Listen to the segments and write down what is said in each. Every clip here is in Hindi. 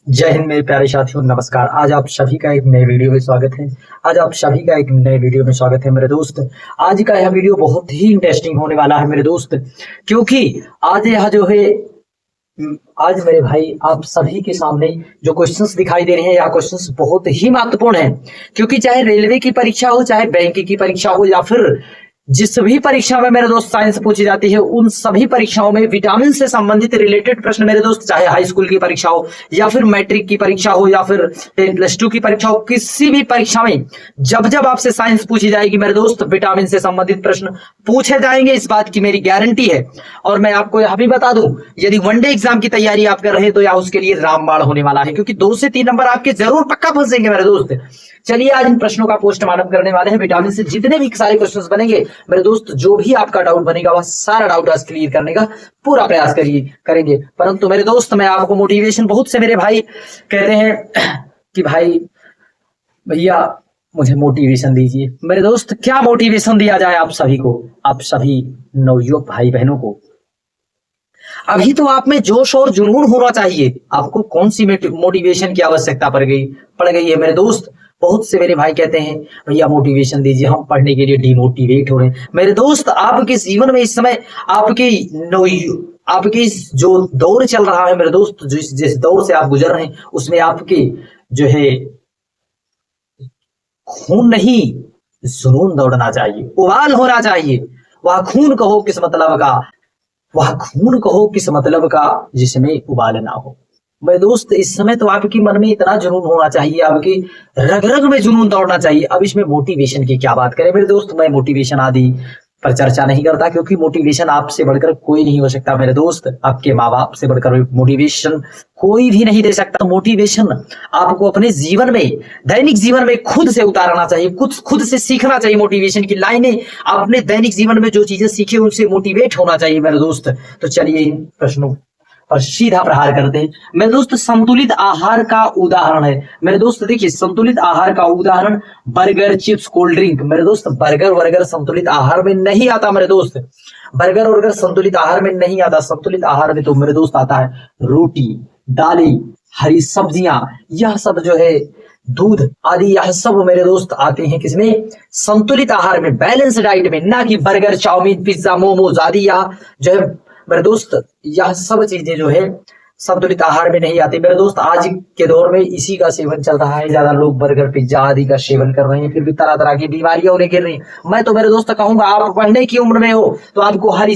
जय हिंद मेरे प्यारे साथियों, नमस्कार। आज आप सभी का एक नए वीडियो में स्वागत है। मेरे दोस्त, आज का यह वीडियो बहुत ही इंटरेस्टिंग होने वाला है मेरे दोस्त, क्योंकि आज यह जो है आज मेरे भाई आप सभी के सामने जो क्वेश्चंस दिखाई दे रहे हैं, यह क्वेश्चंस बहुत ही महत्वपूर्ण है। क्योंकि चाहे रेलवे की परीक्षा हो, चाहे बैंक की परीक्षा हो, या फिर जिस भी परीक्षा में मेरे दोस्त साइंस पूछी जाती है, उन सभी परीक्षाओं में विटामिन से संबंधित रिलेटेड प्रश्न मेरे दोस्त, चाहे हाई स्कूल की परीक्षा हो, या फिर मैट्रिक की परीक्षा हो, या फिर 10+2 की परीक्षा हो, किसी भी परीक्षा में जब जब आपसे साइंस पूछी जाएगी मेरे दोस्त, विटामिन से संबंधित प्रश्न पूछे जाएंगे। इस बात की मेरी गारंटी है। और मैं आपको यह भी बता दूं, यदि वनडे एग्जाम की तैयारी आप कर रहे हैं तो या उसके लिए रामबाण होने वाला है, क्योंकि 2 से 3 नंबर आपके जरूर पक्का फंसेंगे मेरे दोस्त। चलिए आज इन प्रश्नों का पोस्टमार्टम करने वाले हैं। विटामिन से जितने भी सारे क्वेश्चंस बनेंगे मेरे दोस्त, जो भी आपका डाउट बनेगा वह सारा डाउट आज क्लियर करने का पूरा प्रयास करेंगे। परंतु मेरे दोस्त, मैं आपको मोटिवेशन, बहुत से मेरे भाई कहते हैं कि भाई भैया मुझे मोटिवेशन दीजिए। मेरे दोस्त, क्या मोटिवेशन दिया जाए आप सभी को, आप सभी नवयुवक भाई बहनों को? अभी तो आप में जोश और जुनून होना चाहिए। आपको कौन सी मोटिवेशन की आवश्यकता पड़ गई है मेरे दोस्त? बहुत से मेरे भाई कहते हैं भैया मोटिवेशन दीजिए, हम पढ़ने के लिए डिमोटिवेट हो रहे हैं। मेरे दोस्त, आपके जीवन में इस समय आपकी जो दौर चल रहा है मेरे दोस्त, जिस दौर से आप गुजर रहे हैं, उसमें आपके जो है खून नहीं, जुनून दौड़ना चाहिए, उबाल होना चाहिए। वह खून कहो किस मतलब का, जिसमें उबाल ना हो। मेरे दोस्त, इस समय तो आपकी मन में इतना जुनून होना चाहिए, आपकी रग रग में जुनून दौड़ना चाहिए। अब इसमें मोटिवेशन की क्या बात करें मेरे दोस्त, मैं मोटिवेशन आदि पर चर्चा नहीं करता, क्योंकि मोटिवेशन आपसे बढ़कर कोई नहीं हो सकता मेरे दोस्त। आपके माँ बाप से बढ़कर मोटिवेशन कोई भी नहीं दे सकता। मोटिवेशन आपको अपने जीवन में, दैनिक जीवन में खुद से उतारना चाहिए, खुद से सीखना चाहिए। मोटिवेशन की लाइनें आप अपने दैनिक जीवन में जो चीजें सीखे उनसे मोटिवेट होना चाहिए मेरे दोस्त। तो चलिए इन प्रश्नों और सीधा प्रहार करते हैं मेरे दोस्त। संतुलित आहार का उदाहरण है मेरे दोस्त, देखिए संतुलित आहार का उदाहरण बर्गर, चिप्स, कोल्ड ड्रिंक। मेरे दोस्त, बर्गर संतुलित आहार में नहीं आता मेरे दोस्त। बर्गर संतुलित आहार में नहीं आता। संतुलित आहार में तो मेरे दोस्त आता है रोटी, दालें, हरी सब्जियां, यह सब जो है, दूध आदि, यह सब मेरे दोस्त आते हैं किसमें? संतुलित आहार में, बैलेंस डाइट में। ना कि बर्गर, चाउमीन, पिज्जा, मोमोज आदि, यह जो है मेरे दोस्त, यह सब चीजें जो है संतुलित आहार में नहीं आती मेरे दोस्त। आज के दौर में इसी का सेवन चल रहा है, ज्यादा लोग बर्गर, पिज्जा आदि का सेवन कर रहे हैं, फिर भी तरह तरह की बीमारियां उन्हें गिर रही हैं। मैं तो मेरे दोस्त कहूंगा, आप पढ़ने की उम्र में हो तो आपको हरी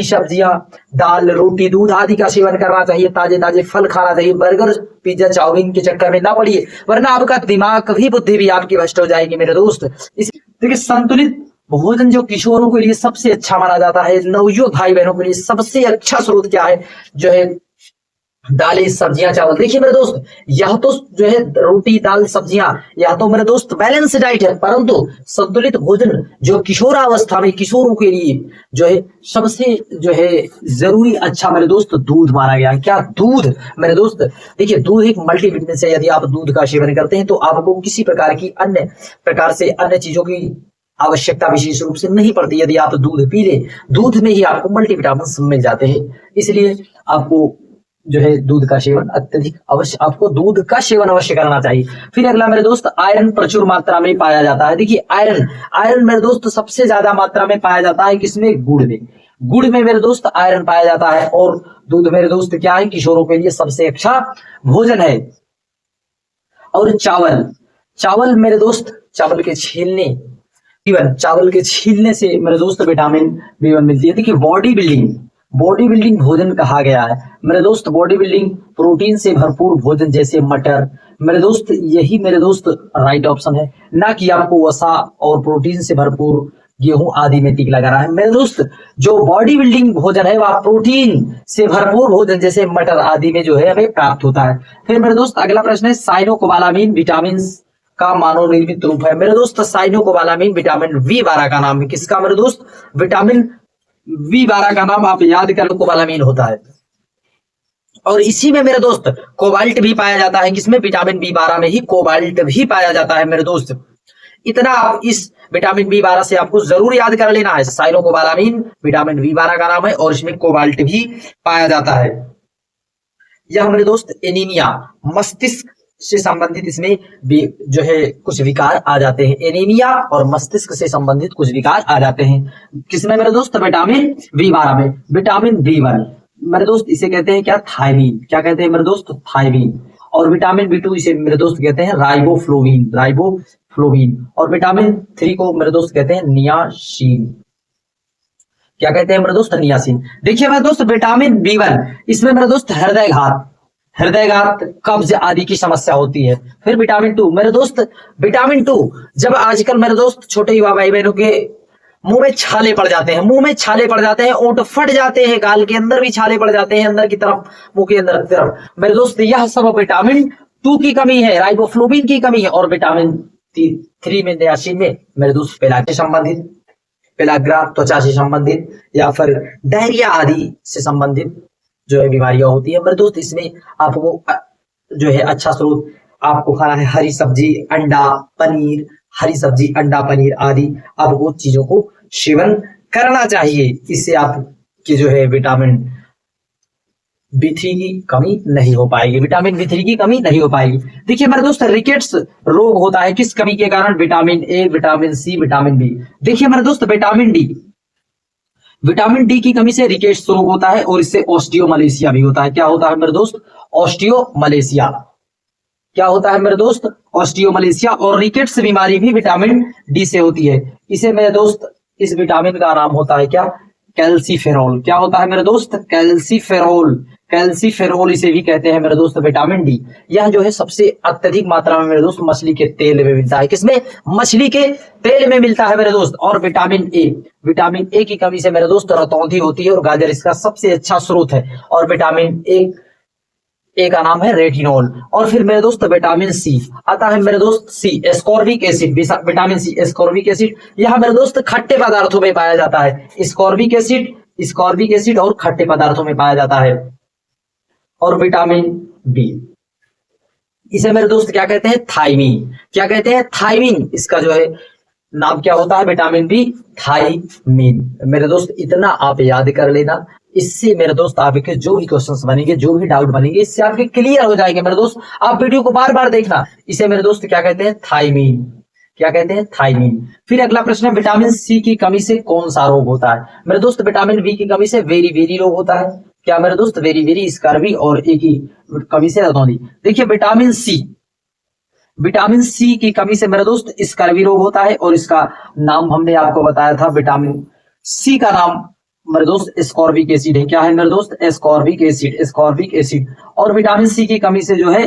सब्जियां, दाल, रोटी, दूध आदि का सेवन करना चाहिए, ताजे ताजे फल खाना चाहिए। बर्गर, पिज्जा, चाउमीन के चक्कर में ना पड़िए, वरना आपका दिमाग भी, बुद्धि भी आपकी भ्रष्ट हो जाएगी मेरे दोस्त। देखिए, संतुलित भोजन जो किशोरों के लिए सबसे अच्छा माना जाता है, नवयुवक भाई बहनों के लिए सबसे अच्छा स्रोत क्या है? जो है दालें, सब्जियां, चावल। देखिए मेरे दोस्त, यह तो जो है रोटी, दाल, सब्जियां, यह तो मेरे दोस्त बैलेंस डाइट है। परंतु संतुलित भोजन जो किशोरावस्था में किशोरों के लिए जो है सबसे जो है जरूरी अच्छा मेरे दोस्त, दूध माना गया है। क्या? दूध मेरे दोस्त। देखिए, दूध एक मल्टीविटामिन है। यदि आप दूध का सेवन करते हैं तो आपको किसी प्रकार से अन्य चीजों की आवश्यकता विशेष रूप से नहीं पड़ती। यदि आप दूध पी लें, दूध में ही आपको मल्टीविटामिन मिल जाते हैं। इसलिए आपको जो है दूध का सेवन अवश्य करना चाहिए। फिर अगला मेरे दोस्त, आयरन प्रचुर मात्रा में पाया जाता है। देखिए, आयरन मेरे दोस्त सबसे ज्यादा मात्रा में पाया जाता है किसमें? गुड़ में मेरे दोस्त आयरन पाया जाता है। और दूध मेरे दोस्त क्या है? किशोरों के लिए सबसे अच्छा भोजन है। और चावल मेरे दोस्त, चावल के छीलने से मेरे दोस्त विटामिन B1 मिलती है। देखिए, बॉडी बिल्डिंग भोजन कहा गया है मेरे दोस्त। बॉडी बिल्डिंग प्रोटीन से भरपूर भोजन जैसे मटर, मेरे दोस्त यही मेरे दोस्त राइट ऑप्शन है। ना कि आपको वसा और प्रोटीन से भरपूर गेहूं आदि में टिक लगाना है मेरे दोस्त। जो बॉडी बिल्डिंग भोजन है वह प्रोटीन से भरपूर भोजन जैसे मटर आदि में जो है हमें प्राप्त होता है। फिर मेरे दोस्त अगला प्रश्न है, साइनोकोबालामिन विटामिन का मानव निर्मित रूप है मेरे दोस्त। साइनोकोबालामिन विटामिन B12 का नाम है। किसका मेरे दोस्त? विटामिन B12 का नाम आप याद कर लो, कोबालामिन होता है। और इसी में मेरे दोस्त कोबाल्ट भी पाया जाता है। किसमें? विटामिन B12 में ही कोबाल्ट भी पाया जाता है मेरे दोस्त। इतना आप इस विटामिन B12 से आपको जरूर याद कर लेना है। साइनोकोबालामिन विटामिन B12 का नाम है और इसमें कोबाल्ट भी पाया जाता है। यह मेरे दोस्त एनीमिया, मस्तिष्क से संबंधित इसमें भी जो है कुछ विकार आ जाते हैं। एनीमिया और मस्तिष्क से संबंधित कुछ विकार आ जाते हैं। किसमें मेरे दोस्त? विटामिन बी 12 में। विटामिन बी 1 मेरे दोस्त इसे कहते हैं क्या? थायमीन। क्या कहते हैं मेरे दोस्त? थायमीन। और विटामिन बी 2 इसे मेरे दोस्त कहते हैं राइबोफ्लोविन, राइबोफ्लोविन। और विटामिन 3 को मेरे दोस्त कहते हैं नियासिन। क्या कहते हैं मेरे दोस्त? नियासिन। देखिए मेरे दोस्त विटामिन बी 1 इसमें मेरे दोस्त हृदय घात, कब्ज आदि की समस्या होती है। फिर विटामिन 2 मेरे दोस्त, विटामिन 2 जब आजकल मेरे दोस्त छोटे युवा भाई बहनों के मुंह में छाले पड़ जाते हैं, ओंठ फट जाते हैं, गाल के अंदर भी छाले पड़ जाते हैं, अंदर की तरफ, मुंह के अंदर की तरफ, मेरे दोस्त यह सब विटामिन 2 की कमी है, राइबोफ्लोविन की कमी है। और विटामिन 3 में, नियासिन में मेरे दोस्त पेलाग्रा त्वचा से संबंधित या फिर डायरिया आदि से संबंधित जो है बीमारियां होती है मेरे दोस्त। इसमें आपको जो है अच्छा स्रोत आपको खाना है हरी सब्जी, अंडा, पनीर, हरी सब्जी, अंडा, पनीर आदि आपको चीजों को सेवन करना चाहिए। इससे आपकी जो है विटामिन बी 3 की कमी नहीं हो पाएगी, विटामिन बी 3 की कमी नहीं हो पाएगी। देखिए मेरे दोस्त रिकेट्स रोग होता है किस कमी के कारण? Vitamin A, vitamin C, vitamin B. देखिए मेरे दोस्त विटामिन डी की कमी से रिकेट्स रोग होता है और इससे ऑस्टियोमलेशिया भी होता है। क्या होता है मेरे दोस्त? ऑस्टियोमलेशिया। क्या होता है मेरे दोस्त? ऑस्टियोमलेशिया। और रिकेट्स बीमारी भी विटामिन डी से होती है। इसे मेरे दोस्त, इस विटामिन का नाम होता है क्या? कैल्सीफेरॉल। क्या होता है मेरे दोस्त? कैल्सीफेरॉल इसे भी कहते हैं मेरे दोस्त विटामिन डी। यह जो है सबसे अत्यधिक मात्रा में मेरे दोस्त मछली के तेल में मिलता है। किसमें? मछली के तेल में मिलता है मेरे दोस्त। और विटामिन ए की कमी से मेरे दोस्त रतौंधी होती है और गाजर इसका सबसे अच्छा स्रोत है। और विटामिन ए का नाम है रेटिनॉल। और फिर मेरे दोस्त विटामिन सी आता है मेरे दोस्त, C ascorbic acid. Vitamin C ascorbic acid, यह मेरे दोस्त खट्टे पदार्थों में पाया जाता है। एस्कॉर्बिक एसिड और खट्टे पदार्थों में पाया जाता है। और विटामिन बी, इसे मेरे दोस्त क्या कहते हैं? थायमीन। क्या कहते हैं? थायमीन। इसका जो है नाम क्या होता है? Vitamin B, thiamine. मेरे दोस्त इतना आप याद कर लेना, इससे मेरे दोस्त आपके जो भी क्वेश्चंस बनेंगे, जो भी डाउट बनेंगे, इससे आपके क्लियर हो जाएंगे मेरे दोस्त। आप वीडियो को बार बार देखना। इसे मेरे दोस्त क्या कहते हैं? थायमीन। क्या कहते हैं? थायमीन। फिर अगला प्रश्न है, विटामिन सी की कमी से कौन सा रोग होता है? मेरे दोस्त विटामिन बी की कमी से वेरी रोग होता है। क्या मेरे दोस्त? Very scurvy. और ए की कमी से रतौंधी। देखिए विटामिन सी की कमी से मेरे दोस्त स्कर्वी रोग होता है। और इसका नाम हमने आपको बताया था, विटामिन सी का नाम मेरे दोस्त एस्कॉर्बिक एसिड है। क्या है मेरे दोस्त? Ascorbic acid. और विटामिन सी की कमी से जो है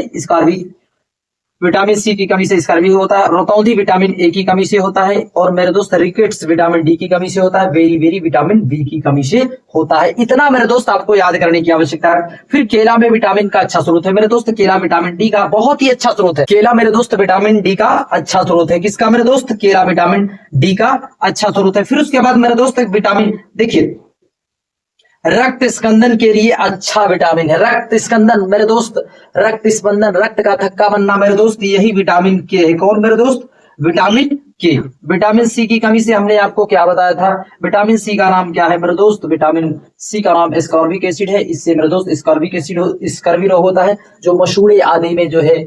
विटामिन सी की कमी से स्कर्वी होता है। रतौंधी विटामिन ए की कमी से होता है। और मेरे दोस्त रिकेट्स विटामिन डी की कमी से होता है। वेरी विटामिन बी की कमी से होता है। इतना मेरे दोस्त आपको याद करने की आवश्यकता है। फिर केला में विटामिन का अच्छा स्रोत है मेरे दोस्त, केला विटामिन डी का बहुत ही अच्छा स्रोत है। केला मेरे दोस्त विटामिन डी का अच्छा स्रोत है। किसका मेरे दोस्त? केला विटामिन डी का अच्छा स्रोत है। फिर उसके बाद मेरे दोस्त विटामिन, देखिए रक्त स्कंदन के लिए अच्छा विटामिन है। रक्त स्कंदन मेरे दोस्त, रक्त स्पंदन, रक्त का थक्का बनना मेरे दोस्त, यही विटामिन के है। कौन मेरे दोस्त? विटामिन के। विटामिन सी की कमी से हमने आपको क्या बताया था? विटामिन सी का नाम क्या है मेरे दोस्त? विटामिन सी का नाम एस्कॉर्बिक एसिड है। इससे मेरे दोस्त स्कर्वी रोग होता है, जो मसूड़े आदि में जो है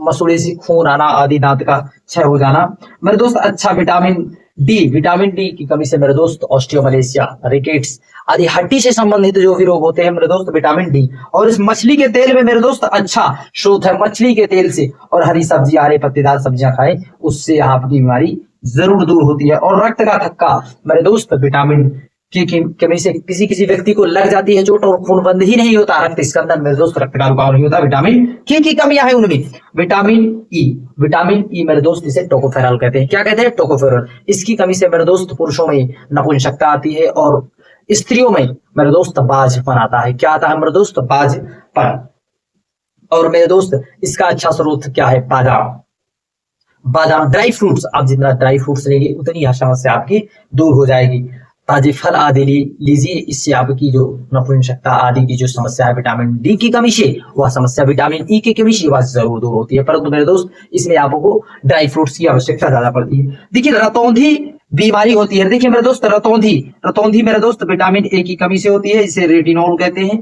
मसूड़े से खून आना आदि, दांत का क्षय हो जाना मेरे दोस्त। अच्छा विटामिन डी की कमी से मेरे दोस्त ऑस्टियोमलेशिया, रिकेट्स आदि हड्डी से संबंधित जो भी रोग होते हैं मेरे दोस्त, विटामिन डी। और इस मछली के तेल में मेरे दोस्त अच्छा स्रोत है, मछली के तेल से। और हरी सब्जी, हरे पत्तेदार सब्जियां खाएं, उससे आपकी बीमारी जरूर दूर होती है। और रक्त का थक्का मेरे दोस्त, विटामिन की कमी से किसी व्यक्ति को लग जाती है चोट और खून बंद ही नहीं होता, रक्त स्कंदन मेरे दोस्त, रक्त का रुकाव नहीं होता। विटामिन की कमियां है उनमें। विटामिन ई मेरे दोस्त, इसे टोकोफेरॉल कहते हैं। क्या कहते हैं? टोकोफेरॉल। इसकी कमी से मेरे दोस्त पुरुषों में नपुंसकता आती है और स्त्रियों में मेरे दोस्त बाजपन आता है। क्या आता है मेरे दोस्त? बाजपन। और मेरे दोस्त इसका अच्छा स्रोत क्या है? बादाम, ड्राई फ्रूट्स। आप जितना ड्राई फ्रूट्स लेंगे उतनी यह समस्या आपकी दूर हो जाएगी। ताजे फल आदि लीजिए, इससे आपकी जो नपुंसकता आदि की जो समस्या है विटामिन डी की कमी से, वह समस्या विटामिन ई की कमी से वह जरूर दूर होती है। परंतु मेरे दोस्त इसमें आपको ड्राई फ्रूट्स की आवश्यकता ज्यादा पड़ती है। देखिए रतौंधी बीमारी होती है। देखिए मेरे दोस्त रतौंधी मेरे दोस्त विटामिन ए की कमी से होती है, इसे रेटिनॉल कहते हैं।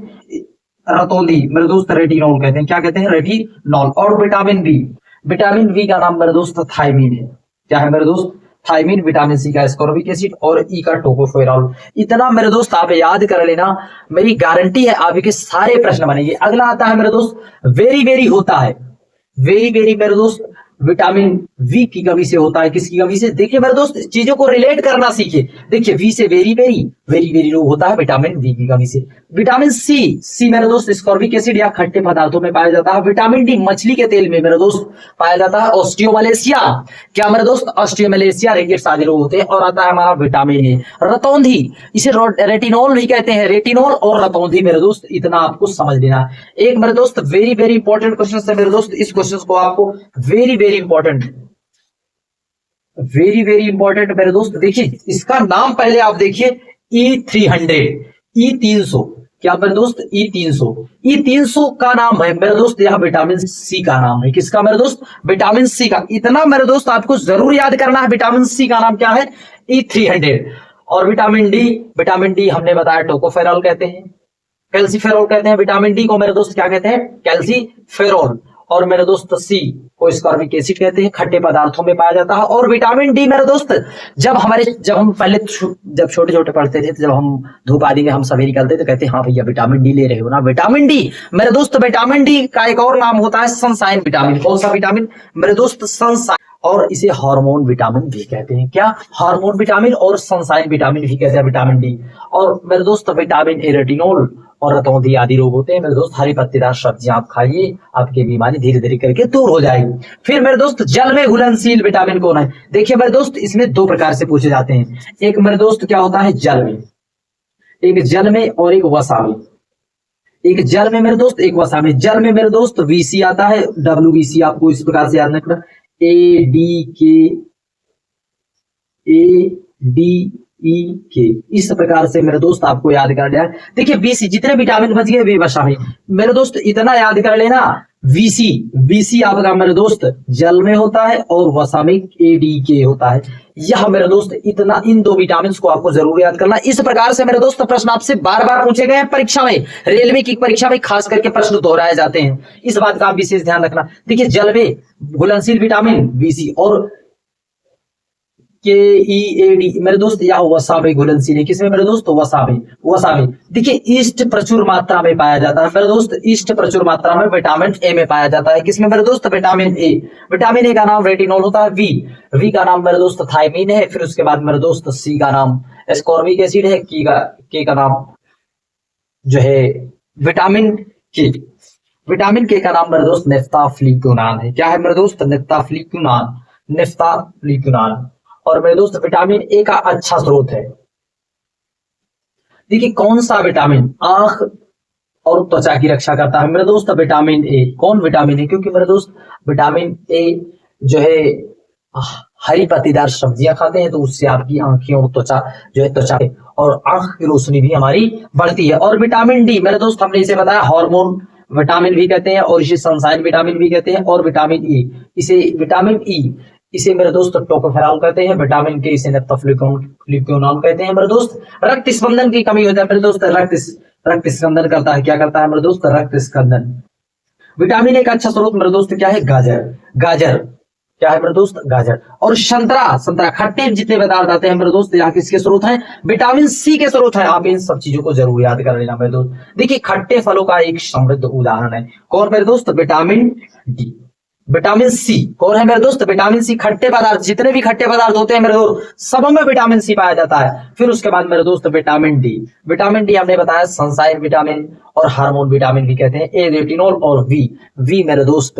रतौंधी मेरे दोस्त रेटिनॉल कहते हैं, क्या कहते हैं, रेटिनॉल। और विटामिन बी का नाम मेरे दोस्त थायमीन है। क्या है मेरे दोस्त, थायमीन। विटामिन सी का एस्कॉर्बिक एसिड और ई का टोकोफेरॉल। इतना मेरे दोस्त आप याद कर लेना, मेरी गारंटी है आपके सारे प्रश्न बनेंगे। अगला आता है मेरे दोस्त वेरी वेरी होता है, वेरी वेरी मेरे दोस्त विटामिन वी की कमी से होता है। किसकी कमी से, देखिए मेरे दोस्त चीजों को रिलेट करना सीखिए। देखिए वी से वेरी वेरी, वेरी वेरी रोग होता है विटामिन वी की कमी से। विटामिन सी मेरे दोस्त स्कॉर्बिक एसिड या खट्टे पदार्थों में पाया जाता है। विटामिन डी मछली के तेल में मेरे दोस्त पाया जाता है। ऑस्टियोमलेशिया, क्या मेरे दोस्त, ऑस्टियोमलेशिया रिकेट्स आदि रोग होते हैं। और आता है हमारा विटामिन ए, रतौंधी, इसे रेटिनॉल भी कहते हैं। रेटिनॉल और रतौंधी मेरे दोस्त इतना आपको समझ लेना। एक मेरे दोस्त वेरी वेरी इंपॉर्टेंट क्वेश्चन है मेरे दोस्त, इस क्वेश्चन को आपको very very important, very very important मेरे दोस्त। देखिए इसका नाम पहले आप देखिए, E300, E300, क्या मेरे दोस्त, E300। E300 का नाम है मेरे दोस्त, यह विटामिन सी का नाम है। किसका मेरे दोस्त, विटामिन सी का। इतना मेरे दोस्त आपको जरूर याद करना है, विटामिन सी का नाम क्या है, E300। और विटामिन डी हमने बताया टोकोफेरॉल कहते हैं, कैल्सीफेरॉल कहते हैं। विटामिन डी को मेरे दोस्त क्या कहते हैं, कैल्सीफेरॉल। और मेरे दोस्त सी को स्कॉर्बिक एसिड कहते हैं, खट्टे पदार्थों में पाया जाता है। और विटामिन डी मेरे दोस्त जब हम पहले जब छोटे छोटे पढ़ते थे, जब हम धूप आदि में हम सभी निकलते तो कहते हैं हाँ भैया विटामिन डी ले रहे हो ना। विटामिन डी मेरे दोस्त, विटामिन डी का एक और नाम होता है सनशाइन विटामिन। कौन सा विटामिन मेरे दोस्त, सनशाइन। और इसे हार्मोन विटामिन भी कहते हैं। क्या, हार्मोन विटामिन और सनशाइन विटामिन भी कहते हैं विटामिन डी। और मेरे दोस्त विटामिन ए, रेटिनॉल और रतौंधी आदि रोग होते हैं मेरे दोस्त। हरी पत्तेदार सब्जियां आप खाइए, आपकी बीमारी धीरे धीरे करके दूर हो जाएगी। फिर मेरे दोस्त जल में घुलनशील विटामिन कौन है। देखिए मेरे दोस्त इसमें दो प्रकार से पूछे जाते हैं। एक मेरे दोस्त क्या होता है जल में, एक जल में और एक वसा में। एक जल में मेरे दोस्त, एक वसा में। जल में मेरे दोस्त वीसी आता है, WBC आपको इस प्रकार से याद रखना, ADK, इस प्रकार से मेरे दोस्त आपको याद कर लिया। देखिए बीसी, जितने विटामिन बच गए वे वसा में। मेरे दोस्त इतना याद कर लेना, बीसी आपका मेरे दोस्त जल में होता है और वसा में ADK होता है। यह मेरे दोस्त इतना, इन दो विटामिन को आपको जरूर याद करना। इस प्रकार से मेरे दोस्त प्रश्न आपसे बार बार पूछे गए हैं परीक्षा में, रेलवे की परीक्षा में खास करके प्रश्न दोहराए जाते हैं। इस बात का आप विशेष ध्यान रखना। देखिए जल में घुलनशील विटामिन BC और KEAD मेरे दोस्त या वसा में घुलनशील है। किसमें मेरे दोस्त, वसा में। देखिए ईस्ट प्रचुर मात्रा में पाया जाता है मेरे दोस्त, ईस्ट प्रचुर मात्रा में विटामिन ए में पाया जाता है। किसमें मेरे दोस्त, विटामिन ए। विटामिन ए का नाम रेटिनॉल होता है। वी का नाम मेरे दोस्त थायमीन है। फिर उसके बाद मेरे दोस्त सी का नाम एस्कॉर्बिक एसिड है। के का नाम जो है विटामिन के। विटामिन के का नाम मेरे दोस्त नेफ्ताफ्लिक्योनान है। क्या है मेरे दोस्त, नेफ्ताफ्लिक्योनान। और मेरे दोस्त विटामिन ए का अच्छा स्रोत है। देखिए कौन सा विटामिन आंख और त्वचा की रक्षा करता है मेरे दोस्त, विटामिन ए। कौन विटामिन ए, क्योंकि मेरे दोस्त विटामिन ए जो है हरी पत्तेदार सब्जियां खाते हैं तो उससे आपकी आंखें और त्वचा जो है, त्वचा और आंख की रोशनी भी हमारी बढ़ती है। और विटामिन डी मेरे दोस्त हमने इसे बताया हार्मोन विटामिन भी कहते हैं और इसे सनशाइन विटामिन भी कहते हैं। और विटामिन ई, इसे विटामिन ई इसे मेरे दोस्त टोकोफेरॉल कहते हैं। विटामिन के इसे नेफ्ताफ्लिक्योनान कहते हैं मेरे दोस्त। रक्त स्पंदन की कमी होता है मेरे दोस्त, रक्त स्कंदन करता है। क्या करता है मेरे दोस्त, रक्त स्कंदन। विटामिन ए का अच्छा स्रोत मेरे दोस्त क्या है, गाजर। क्या है मेरे दोस्त, गाजर। और संतरा खट्टे जितने पदार्थ आते हैं मेरे दोस्त, यहाँ किसके स्रोत हैं, विटामिन सी के स्रोत हैं। आप इन सब चीजों को जरूर याद कर लेना मेरे दोस्त। देखिए खट्टे फलों का एक समृद्ध उदाहरण है कौन मेरे दोस्त, विटामिन डी। विटामिन सी कौन है मेरे दोस्त, विटामिन सी। खट्टे पदार्थ, जितने भी खट्टे पदार्थ होते हैं मेरे दोस्त सब में विटामिन सी पाया जाता है। फिर उसके बाद मेरे दोस्त विटामिन डी हमने बताया सनशाइन विटामिन और हार्मोन विटामिन भी कहते हैं। ए रेटिनॉल और वी मेरे दोस्त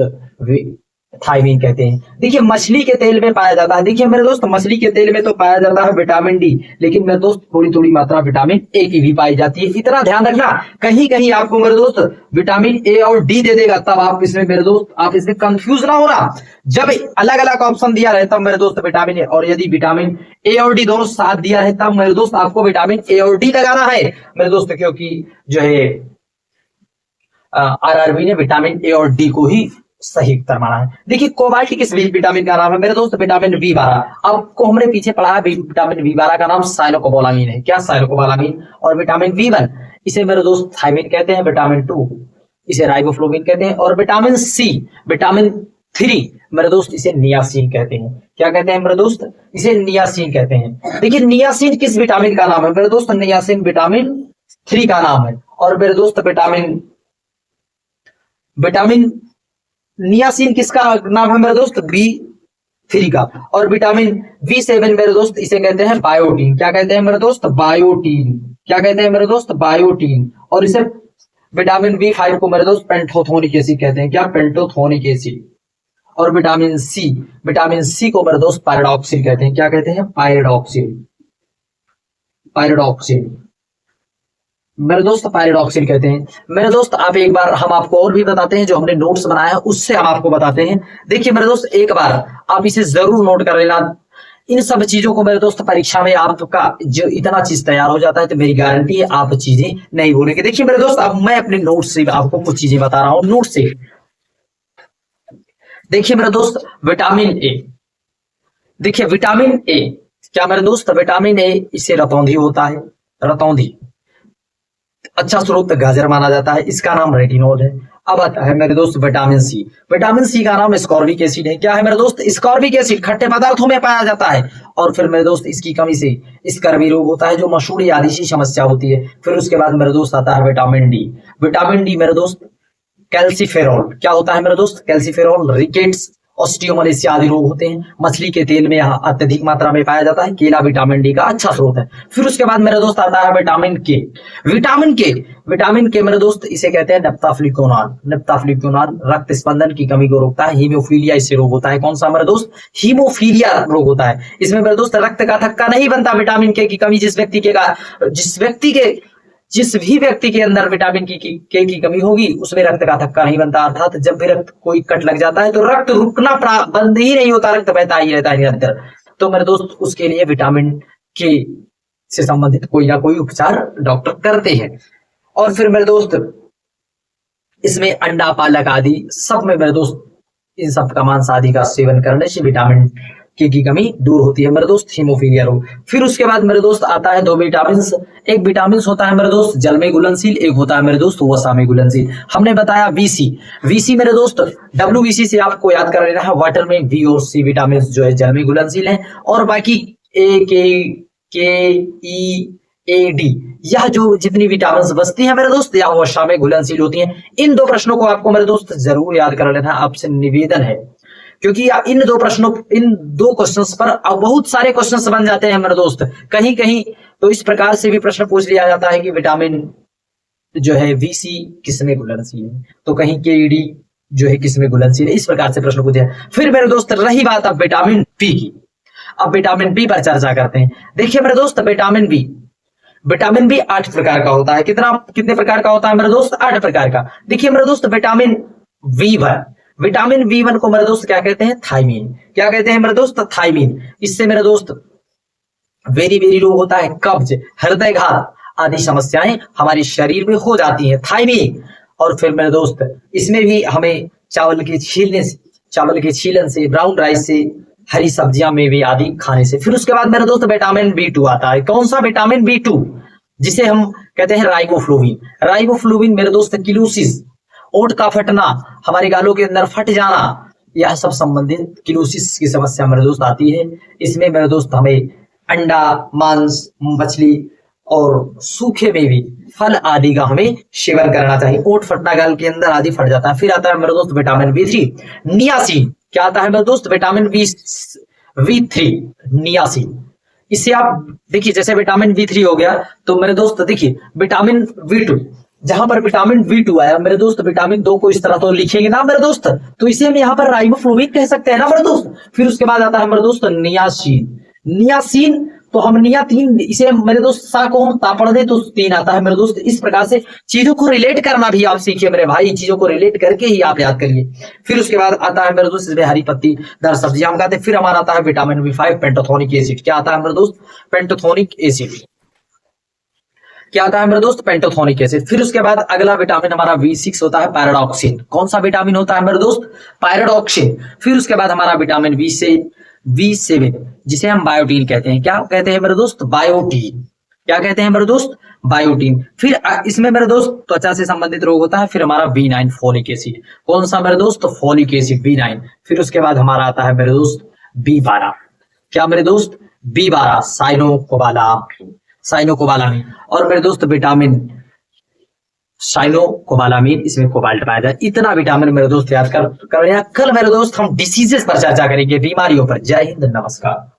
थायमीन कहते हैं। देखिए मछली के तेल में पाया जाता है। देखिए मेरे दोस्त मछली के तेल में तो पाया जाता है विटामिन डी, लेकिन मेरे दोस्त थोड़ी थोड़ी मात्रा विटामिन ए की भी पाई जाती है। इतना ध्यान रखना, कहीं कहीं आपको मेरे दोस्त विटामिन ए और डी दे देगा, तब आप इसमें मेरे दोस्त आप इसमें कंफ्यूज ना होना। जब अलग अलग ऑप्शन दिया रहे तब मेरे दोस्त विटामिन ए, और यदि विटामिन ए और डी दोनों साथ दिया है तब मेरे दोस्त आपको विटामिन ए और डी लगाना है मेरे दोस्त, क्योंकि जो है RRB ने विटामिन ए और डी को ही सही उत्तर माना है। देखिए कोबाल्ट किस विटामिन का नाम है मेरे दोस्त, विटामिन B12। आपको हमने पीछे पढ़ा है विटामिन B12 का नाम साइनोकोबालामीन है। क्या, साइनोकोबालामीन। और विटामिन B1 इसे मेरे दोस्त थायमिन कहते हैं। विटामिन 2 इसे राइबोफ्लोविन कहते हैं। और विटामिन सी, विटामिन 3 मेरे दोस्त इसे नियासिन कहते हैं। क्या कहते हैं मेरे दोस्त? इसे नियासिन कहते हैं। देखिए नियासिन किस विटामिन का नाम है मेरे दोस्त? नियासिन विटामिन 3 का नाम है। और मेरे दोस्त विटामिन नियासिन किसका नाम है मेरे दोस्त? B3 का। और विटामिन B7 मेरे दोस्त इसे कहते हैं बायोटीन। क्या कहते हैं मेरे दोस्त? बायोटीन। क्या कहते हैं मेरे दोस्त? बायोटीन। और इसे विटामिन B5 को मेरे दोस्त पेंटोथोनिक एसिड कहते हैं। क्या? पेंटोथोनिक एसिड। और विटामिन सी को मेरे दोस्त पायरोडॉक्सिल कहते हैं। क्या कहते हैं? पायरोडॉक्सिल। मेरे दोस्त पायरोडॉक्सिल कहते हैं। मेरे दोस्त आप एक बार हम आपको और भी बताते हैं, जो हमने नोट्स बनाया है उससे हम आपको बताते हैं। देखिए मेरे दोस्त एक बार आप इसे जरूर नोट कर लेना। इन सब चीजों को मेरे दोस्त परीक्षा में आपका जो इतना चीज तैयार हो जाता है तो मेरी गारंटी है आप चीजें नहीं भूलेंगे। देखिए मेरे दोस्त अब मैं अपने नोट से आपको कुछ चीजें बता रहा हूँ नोट से। देखिए मेरे दोस्त विटामिन ए, देखिए विटामिन ए, क्या मेरे दोस्त? विटामिन ए इसे रतौंधी होता है। रतौंधी अच्छा स्रोत गाजर माना जाता है। इसका नाम रेटिनॉल है। अब आता है मेरे दोस्त विटामिन सी। विटामिन सी का नाम स्कॉर्बिक एसिड है। क्या है मेरे दोस्त? स्कॉर्बिक एसिड खट्टे पदार्थों में पाया जाता है। और फिर मेरे दोस्त इसकी कमी से स्कर्वी रोग होता है, जो मशहूर यादृशी समस्या होती है। फिर उसके बाद मेरे दोस्त आता है विटामिन डी। विटामिन डी मेरे दोस्त कैल्सीफेरॉल। क्या होता है मेरे दोस्त? कैल्सीफेरॉल रिकेट्स, ऑस्टियोमलेसिया आदि रोग होते हैं। मछली के तेल में यहाँ अत्यधिक मात्रा में पाया जाता है। केला विटामिन डी का अच्छा स्रोत है। फिर उसके बाद मेरे दोस्त आता है विटामिन के। विटामिन के मेरे दोस्त इसे कहते हैं नेप्ताफ्लिकोनान। नेप्ताफ्लिकोनान रक्त स्पंदन की कमी को रोकता है। हीमोफीलिया इससे रोग होता है। कौन सा मेरे दोस्त? हीमोफीलिया रोग होता है। इसमें मेरे दोस्त रक्त का थक्का नहीं बनता। विटामिन के की कमी जिस भी व्यक्ति के अंदर विटामिन के की कमी होगी उसमें रक्त का थक्का नहीं बनता। अर्थात जब भी रक्त कोई कट लग जाता है तो रक्त रुकना बंद ही नहीं होता, रक्त बहता ही रहता है निरंतर। तो मेरे दोस्त उसके लिए विटामिन के से संबंधित कोई ना कोई उपचार डॉक्टर करते हैं। और फिर मेरे दोस्त इसमें अंडा, पालक आदि सब में मेरे दोस्त इन सब का मांस आदि का सेवन करने से विटामिन के की कमी दूर होती है मेरे दोस्त, हीमोफीलिया रोग। फिर उसके बाद मेरे दोस्त आता है दो विटामिन। एक विटामिन होता है मेरे दोस्त जल में घुलनशील, एक होता है मेरे दोस्त वसा में घुलनशील। हमने बताया वीसी मेरे दोस्त WBC से आपको याद कर लेना है। वाटर में वी और सी विटामिन जो है जल में घुलनशील है। और बाकी ए के ई ए डी यह जो जितनी विटामिन बचती है मेरे दोस्त या वसा में घुलनशील होती हैं। इन दो प्रश्नों को आपको मेरे दोस्त जरूर याद कर लेना है, आपसे निवेदन है, क्योंकि इन दो क्वेश्चंस पर बहुत सारे क्वेश्चंस बन जाते हैं मेरे दोस्त। कहीं कहीं तो इस प्रकार से भी प्रश्न पूछ लिया जाता है कि विटामिन जो है VC किसमें घुलनशील है, तो कहीं KD जो है किसमें घुलनशील है, इस प्रकार से प्रश्न पूछे। फिर मेरे दोस्त रही बात अब विटामिन बी की। अब विटामिन बी पर चर्चा करते हैं। देखिए मेरे दोस्त विटामिन बी 8 प्रकार का होता है। कितने प्रकार का होता है मेरे दोस्त? 8 प्रकार का। देखिए मेरे दोस्त विटामिन B1 को मेरे दोस्त क्या कहते हैं? थायमीन। क्या कहते हैं मेरे दोस्त? थायमीन। इससे मेरे दोस्त वेरी रोग होता है, कब्ज, हृदयघात आदि समस्याएं हमारे शरीर में हो जाती हैं, थायमीन। और फिर मेरे दोस्त इसमें भी हमें चावल के छीलन से, ब्राउन राइस से, हरी सब्जियां में भी आदि खाने से। फिर उसके बाद मेरे दोस्त विटामिन B2 आता है। कौन सा? विटामिन B2 जिसे हम कहते हैं राइबोफ्लोविन मेरे दोस्त किलोसिस, ओठ का फटना, हमारे गालों के अंदर फट जाना, यह सब संबंधित किलोसिस की समस्या मेरे दोस्त आती है। इसमें मेरे दोस्त हमें अंडा, मांस, मछली और सूखे में भी फल आदि का हमें सेवन करना चाहिए। ओठ फटना, गाल के अंदर आदि फट जाता है। फिर आता है मेरे दोस्त विटामिन B3 नियासिन। क्या आता है मेरे दोस्त? Vitamin B3 niacin. इससे आप देखिए जैसे विटामिन B3 हो गया तो मेरे दोस्त देखिए विटामिन B2, जहां पर विटामिन B2 आया मेरे दोस्त विटामिन 2 को इस तरह तो लिखेंगे ना मेरे दोस्त, तो इसे हम यहाँ पर राइबोफ्लोविन कह सकते हैं ना मेरे दोस्त। फिर उसके बाद आता है मेरे दोस्त नियासिन। तो हम नियातीन, इसे मेरे दोस्त सा को हम ता पढ़ दे तो 3 आता है मेरे दोस्त। इस प्रकार से चीजों को रिलेट करना भी आप सीखिए मेरे भाई, चीजों को रिलेट करके ही आप याद करिए। फिर उसके बाद आता है मेरे दोस्त इसमें हरी पत्ती दार सब्जियां हम खाते हैं। फिर हमारा आता है विटामिन B5 पेंटोथोनिक एसिड। क्या आता है मेरे दोस्त? पेंटोथोनिक एसिड। क्या आता है मेरे दोस्त? पेंटोथोनिक एसिड। फिर उसके बाद अगला विटामिन हमारा B6 होता है पायरोडॉक्सिन। कौन सा विटामिन होता है मेरे दोस्त? पायरोडॉक्सिन। फिर उसके बाद हमारा विटामिन B7 जिसे हम बायोटीन कहते हैं। क्या कहते हैं मेरे दोस्त? बायोटीन। क्या कहते हैं मेरे दोस्त? बायोटीन। फिर इसमें मेरे दोस्त त्वचा से संबंधित रोग होता है। फिर हमारा B9 फोलिक एसिड, कौन सा मेरे दोस्त? Folic acid B9। फिर उसके बाद हमारा आता है मेरे दोस्त B12। क्या मेरे दोस्त? B12 साइनोकोबालामीन। और मेरे दोस्त विटामिन साइनोकोबालामीन, इसमें कोबाल्ट पाया जाए। इतना विटामिन मेरे दोस्त याद कर। कल मेरे दोस्त हम डिसीजेस पर चर्चा करेंगे, बीमारियों पर। जय हिंद, नमस्कार।